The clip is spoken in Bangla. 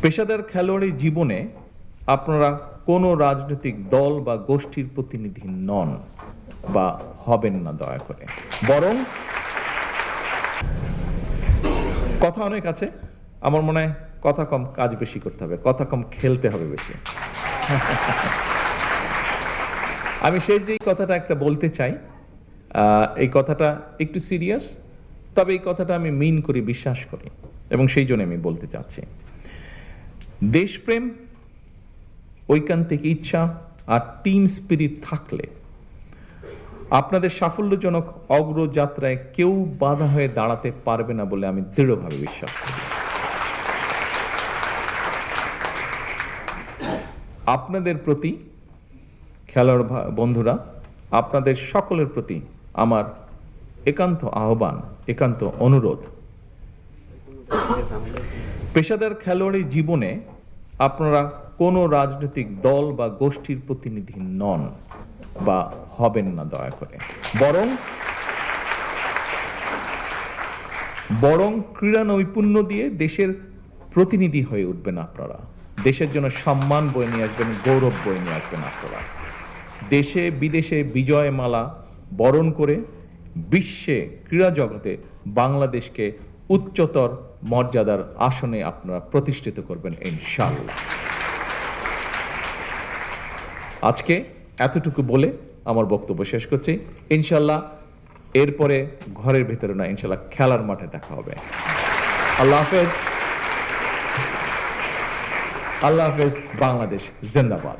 পেশাদার খেলোয়াড়ি জীবনে আপনারা কোনো রাজনৈতিক দল বা গোষ্ঠীর প্রতিনিধি নন বা হবেন না দয়া করে, বরং কথা অনেক আছে, আমার মনে হয় কথা কম কাজ বেশি করতে হবে, কথা কম খেলতে হবে বেশি। আমি শেষ যেই কথাটা একটা বলতে চাই, এই কথাটা একটু সিরিয়াস, তবে এই কথাটা আমি মিন করি, বিশ্বাস করি, এবং সেই জন্য আমি বলতে চাচ্ছি। দেশপ্রেম, ঐকান্তিক ইচ্ছা আর টিম স্পিরিট থাকলে আপনাদের সাফল্যজনক অগ্রযাত্রায় কেউ বাধা হয়ে দাঁড়াতে পারবে না বলে আমি দৃঢ়ভাবে বিশ্বাস করি। আপনাদের প্রতি, খেলোয়াড় বন্ধুরা, আপনাদের সকলের প্রতি আমার একান্ত আহ্বান, একান্ত অনুরোধ, পেশাদার খেলোয়াড়ি জীবনে আপনারা কোনো রাজনৈতিক দল বা গোষ্ঠীর প্রতিনিধি নন বা হবেন না দয়া করে, বরং ক্রীড়া নৈপুণ্য দিয়ে দেশের প্রতিনিধি হয়ে উঠবেন আপনারা। দেশের জন্য সম্মান বয়ে নিয়ে আসবেন, গৌরব বয়ে নিয়ে আসবেন আপনারা। দেশে বিদেশে বিজয় মালা বরণ করে বিশ্বে ক্রীড়া জগতে বাংলাদেশকে উচ্চতর মর্যাদার আসনে আপনারা প্রতিষ্ঠিত করবেন ইনশাআল্লাহ। আজকে এতটুকু বলে আমার বক্তব্য শেষ করছি। ইনশাআল্লাহ এরপরে ঘরের ভেতরে না, ইনশাআল্লাহ খেলার মাঠে দেখা হবে। আল্লাহ হাফেজ। আল্লাহ হাফেজ। বাংলাদেশ জিন্দাবাদ।